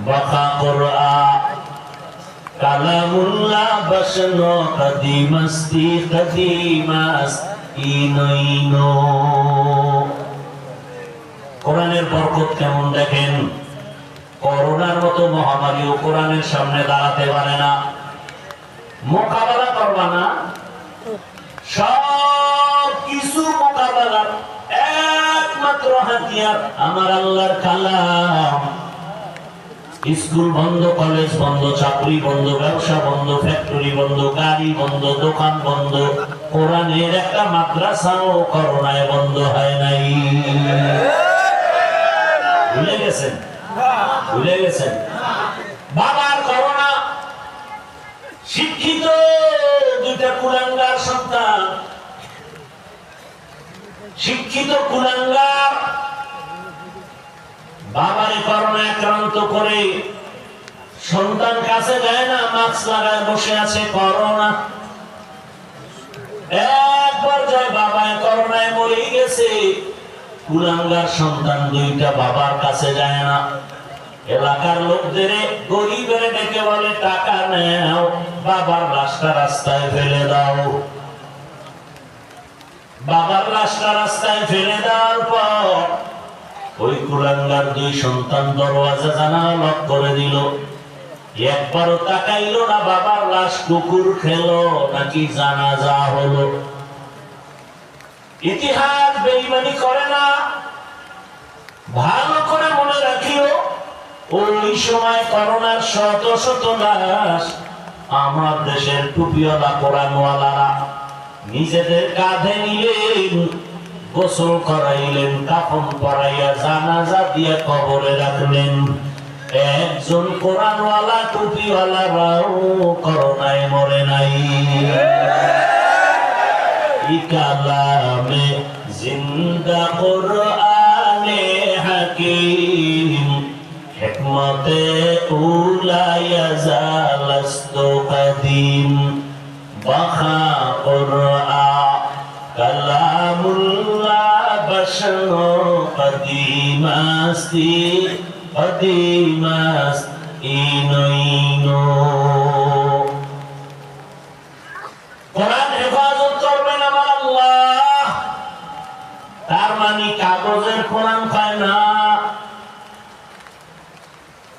বাকা কোরআন কালামুল্লাহ বসনো কদিমস্তি কদিমাস ইনইনো। কোরআনের বরকত কেমন দেখেন। করোনার মতো মহামারীও কোরআনের সামনে দাঁড়াতে পারে না, মোকাবেলা করবা না। সব কিছু মোকাবেলার একমাত্র হাতিয়ার আমার আল্লাহর কালাম। স্কুল বন্ধ, কলেজ বন্ধ, চাকরি বন্ধ, ব্যবসা বন্ধ, ফ্যাক্টরি বন্ধ, গাড়ি বন্ধ, দোকান বন্ধ, কোরআনের একটা মাদ্রাসাও করোনায় বন্ধ হয় নাই। ভুলে গেছেন? ভুলে গেছেন? বাবার করোনা, শিক্ষিত দুইটা কুলাঙ্গার সন্তান, শিক্ষিত কুলাঙ্গার বাবারে করোনা আক্রান্ত করে সন্তান কাছে যায় না, মাস্ক লাগায় বসে আছে। করোনা এক পর্যায়ে বাবায় করোনায় মরে গেছে। কুলাঙ্গার সন্তান দুইটা বাবার কাছে যায় না। এলাকার লোকদের গরিবের ডেকে বলে টাকা নেও, বাবার লাশটা রাস্তায় ফেলে দাও। বাবার লাশটা রাস্তায় ফেলে দেওয়ার পর ওই কুলাঙ্গার দুই সন্তান দরওয়াজা জানালা লক করে দিল। একবারও তাকাইলো না বাবার লাশ কুকুর খেলো নাকি জানাজা হলো। ইতিহাস বেঈমানি করে না। ভালো করে মনে রাখিও, ওই সময় করোনার শত শত লাশ আমার দেশের টুপিওয়ালা কোরআনওয়ালারা নিজেদের কাঁধে নিলেন, গোসল করাইলেন, কাফন পরাইয়া জানাজা দিয়ে কবরে রাখলেন। একজন কোরআনওয়ালা টুপিওয়ালারাও করোনায় মরে নাই। কালামে জিন্দা কোরআনে হাকিম হিকমতে উলায়া জালাস্তু কদিম বাখা কোরআন কালামুল্লাহ বশনো কদিমাস্তি কদিমাস ইনইনো। কোরআন হেফাজত করবেন আমার আল্লাহ। তার মানে কাগজের কোরআন পায় না।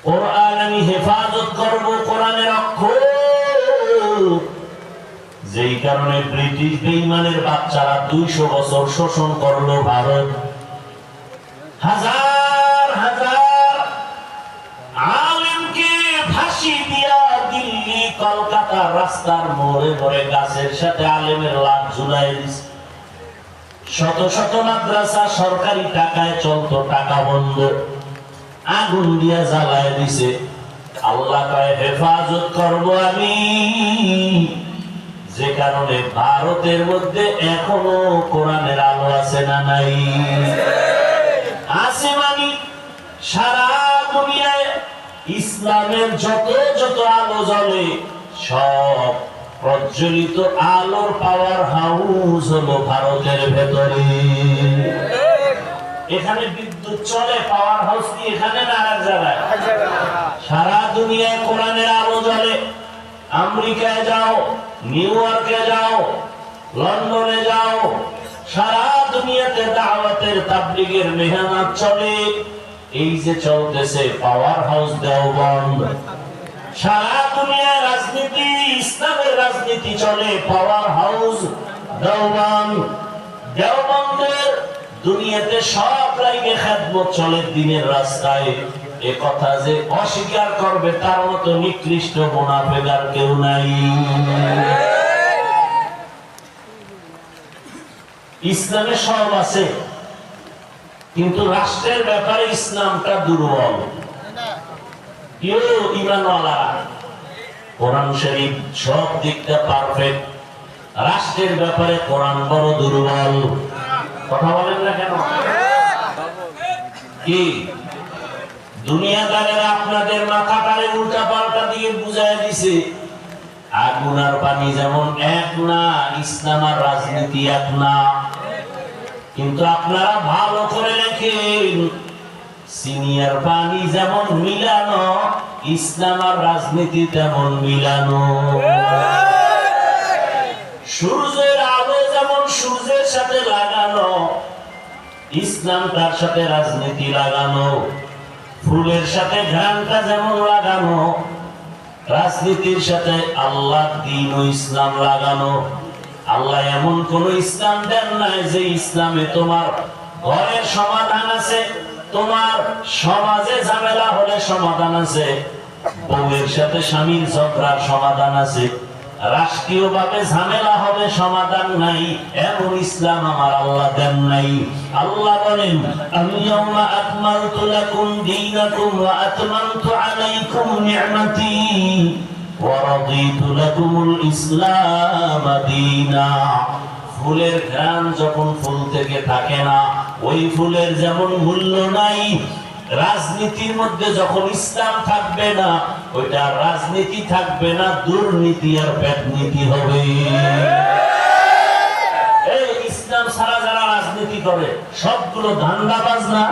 কোরআন আমি হেফাজত করব, কোরআনের অক্ষর। যেই কারণে ব্রিটিশ বেঈমানের বাচ্চারা 200 বছর শোষণ করলো ভারত। হাজার হাজার আলেমকে ফাঁসি দিয়া দিল্লি কলকাতা রাস্তার মোড়ে মোড়ে গাছের সাথে আলেমের লাশ ঝুলাই দিছে। শত শত মাদ্রাসা সরকারি টাকায় চলতো, টাকা বন্ধ, আগুন দিয়া জ্বালায় দিছে। আল্লাহ কয় হেফাজত করব আমি। যে কারণে ভারতের মধ্যে এখনো কোরআনের আলো আছে না নাই? আছে। মানে সারা দুনিয়ায় ইসলামের যত যত আলো জ্বলে সব প্রজ্বলিত আলোর পাওয়ার হাউস হলো ভারতের ভেতরে। এখানে বিদ্যুৎ চলে, পাওয়ার হাউস কি এখানে না আর জায়গায়? সারা দুনিয়ায় কোরআনের আলো জ্বলে। আমেরিকায় যাও, নিউ ইয়র্কে যাও, লন্ডনে যাও, সারা দুনিয়াতে দাওয়াতের তাবলীগের মেহনত চলে। এই যে চলতেছে পাওয়ার হাউস দেওবন্দ। সারা দুনিয়ায় রাজনীতি, ইসলামের রাজনীতি চলে, পাওয়ার হাউস দেওবন্দ। দেওবন্দের দুনিয়াতে সব লাইনে খেদমত চলে দ্বীনের রাস্তায়। এ কথা যে অস্বীকার করবে তার মতো নিকৃষ্ট মুনাফিক আর কেউ নাই। ইসলামে সব আছে, কিন্তু রাষ্ট্রের ব্যাপারে ইসলামটা দুর্বল। কেউ ঈমানওয়ালা, কোরআন শরীফ সব দিকটা পারফেক্ট, রাষ্ট্রের ব্যাপারে কোরআন বড় দুর্বল। কথা বলেন না কেন? কি দুনিয়াদারেরা আপনাদের মাথাটারে উল্টা পাল্টা দিয়ে বুঝাই দিছে আগুন আর পানি যেমন এক না, ইসলাম আর রাজনীতি এক না। কিন্তু আপনারা ভালো করে লেখেন, সিনিয়র পানি যেমন মিলানো, ইসলাম আর রাজনীতি তেমন মিলানো। সূর্যের আলো যেমন সূর্যের সাথে লাগানো, ইসলাম তার সাথে রাজনীতি লাগানো। ফুলের সাথে ঘ্রাণটা যেমন লাগানো, রাজনীতির সাথে আল্লাহর দ্বীন ও ইসলাম লাগানো। আল্লাহ এমন কোন ইসলাম দেন নাই যে ইসলামে তোমার ঘরের সমাধান আছে, তোমার সমাজে ঝামেলা হলে সমাধান আছে, বউয়ের সাথে স্বামীর ঝগড়ার সমাধান আছে, রাষ্ট্রীয়ভাবে ঝামেলা হবে সমাধান নাই, এমন ইসলাম আমার আল্লাহ দেন নাই। আল্লাহ বলেন, আল-ইয়াওমা আকমালতু লাকুম দীনাকুম ওয়া আতমামতু আলাইকুম নি'মাতি ওয়া রাদিতু লাকুমুল ইসলাম দীনা। ফুলের ঘ্রাণ যখন ফুল থেকে থাকে না, ওই ফুলের যেমন মূল্য নাই, রাজনীতির মধ্যে যখন ইসলাম থাকবে না, ওইটা রাজনীতি থাকবে না, দুর্নীতি আর পেটনীতি হবে। এই ইসলাম ছাড়া যারা রাজনীতি করে সবগুলো ধান্দাবাজ না,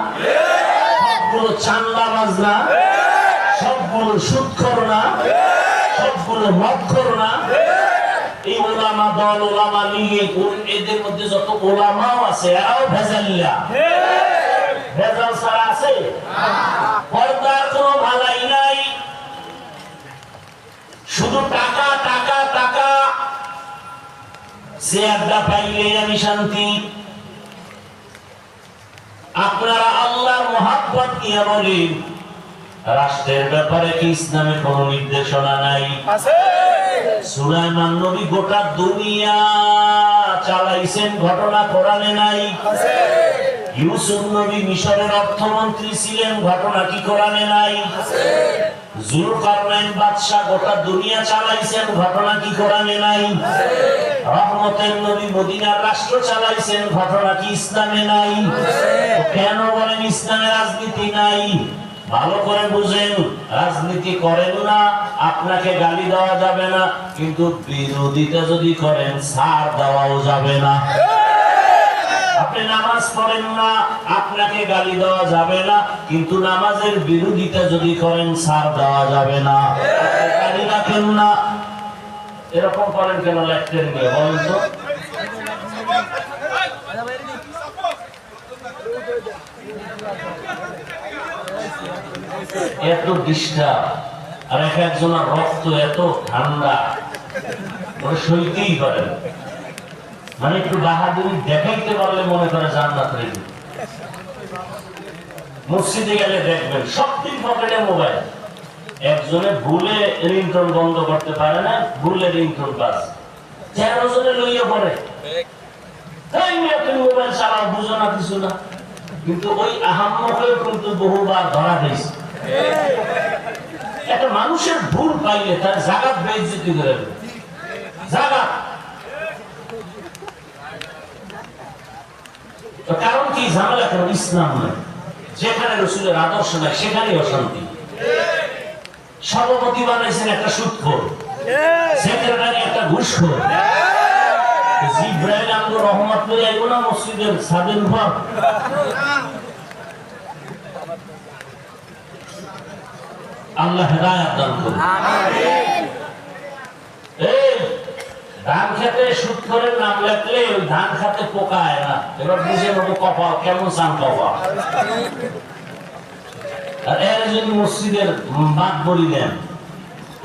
সবগুলো চান্দাবাজ না, সবগুলো সুদখোর না, সবগুলো মদখোর না। এই ওলামা দল, ওলামা লীগ, এদের মধ্যে যত ওলামাও আছে এরাও ভেজালিয়া। ভেজাল ছাড়া আছে? পর্দার কোনো ভালাই নাই, শুধু টাকা টাকা টাকা। চেয়ারটা পাইলে আমি শান্তি। আপনারা আল্লাহর মহাব্বত নিয়ে বলেন, রাষ্ট্রের ব্যাপারে কি ইসলামে কোনো নির্দেশনা নাই? সুলাইমান নবী গোটা দুনিয়া চালাইছেন, ঘটনা কোরআনে নাই? ইউসুফ নবী মিশরের অর্থমন্ত্রী ছিলেন, ঘটনা কি কোরআনে নাই? জুলকারনাইন বাদশা গোটা দুনিয়া চালাইছেন, ঘটনা কি কোরআনে নাই? রহমতের নবী মদিনার রাষ্ট্র চালাইছেন, ঘটনা কি ইসলামে নাই? কেন বলেন ইসলামে রাজনীতি নাই? ভালো করে বুঝেন, রাজনীতি করেন না, আপনাকে গালি দেওয়া যাবে না, কিন্তু বিরোধিতা যদি করেন ছাড় দেওয়াও যাবে না। আপনি নামাজ পড়েন না, আপনাকে গালি দেওয়া যাবে না, কিন্তু নামাজের বিরোধিতা যদি করেন ছাড় দেওয়া যাবে না। গালি রাখেন না, এরকম করেন কেন? লেখতেন নিয়ে বলেন তো। এত ডিস্টার্ব, আর এক একজনের রক্ত এত ঠান্ডা, ওরা সইতেই পারেন। মানে একটু বাহাদুরি দেখাইতে পারলে মনে করে জান্নাত রেডি। মসজিদে গেলে দেখবেন সবদিন পকেটে মোবাইল, একজনে ভুলে রিংটোন বন্ধ করতে পারে না, ভুলে রিংটোন বাজ 13 জনে লইয়া পড়ে। তাই তুমি মোবাইল চালাও, বুঝো না কিছু না, কিন্তু ওই আহাম্মকেও কিন্তু বহুবার ধরা দিয়েছে। একটা মানুষের ভুল পাইলে তার জাগাত বেইজ্জতি করে দেবে, জাগাত। কারণ কি? ঝামেলা কেন? ইসলাম নয়। যেখানে রাসূলের আদর্শ নাই সেখানেই অশান্তি। সভাপতি বানাইছেন একটা সুদখোর, সেক্রেটারি একটা ঘুষখোর। জিবরাইল আমগো রহমত লই আইব না মসজিদের ছাদের উপর? আল্লাহ হেদায়েত দান করুন। আমিন। এই ধান খেতে সুদখোরের নাম লেখলে ওই ধান খেতে পোকা হয় না। এবার বুঝে নেবো কপাল কেমন চান কপাল। আর এর জন্য মসজিদের বাদ বলি দেন,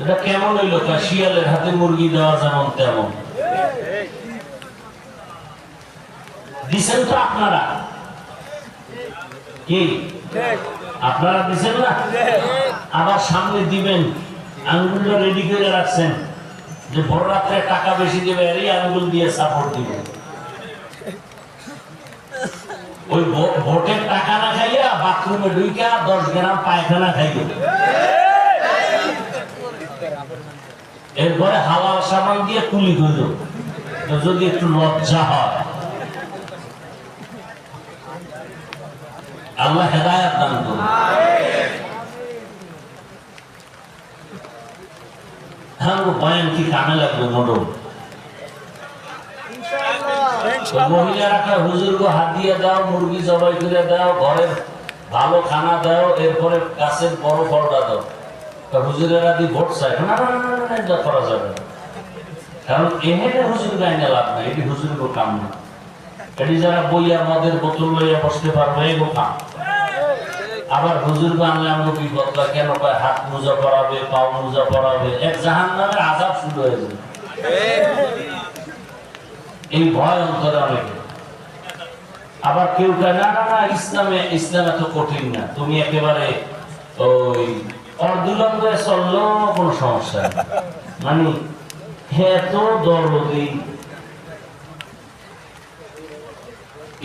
এটা কেমন হইল? শিয়ালের হাতে মুরগি দেওয়া যেমন তেমন দিছেন তো আপনারা। কি আপনারা দিছেন না? আবার সামনে দিবেন, আঙ্গুলটা রেডি করে রাখছেন যে বড় রাত্রে টাকা বেশি দেবে, এরই আঙ্গুল দিয়ে সাপোর্ট দিবে। ওই ভোটের টাকা না খাইয়া বাথরুমে ঢুইকা 10 গ্রাম পায়খানা খাইবে, এরপরে হালাল সামান দিয়ে কুলি করল। যদি একটু লজ্জা হয়, আল্লাহ হেদায়েত দান করুন। বয়ান কি কামে লাগবে? মোটর মহিলারা হুজুর গো হাত দিয়ে দাও, মুরগি জবাই করে দাও, ঘরের ভালো খানা দাও, এরপরে গাছের বড় ফলটা দাও। হুজুরেরা দি ভোট চায় না, এটা করা যাবে না, কারণ এখানে হুজুর গাইনে লাভ নাই, এটি হুজুরের কাম না। এটি যারা বইয়া মদের বোতল লইয়া বসতে পারবে এগো কাম। আবার হুজুর বানলে আমরা বিপদটা কেন পায়, হাত মোজা পরাবে, পাও মোজা পরাবে, এক জাহান্নামের আযাব শুরু হয়ে যাবে। এই ভয় অন্তরে অনেকে। আবার কেউ কয় না না না, ইসলামে এত কঠিন না, তুমি একেবারে ওই অর্ধুলঙ্গে চললেও কোনো সমস্যা নেই, মানে এত দরদি।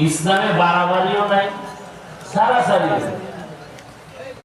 ইসলামে বাড়াবাড়িও নাই, সারাসারি।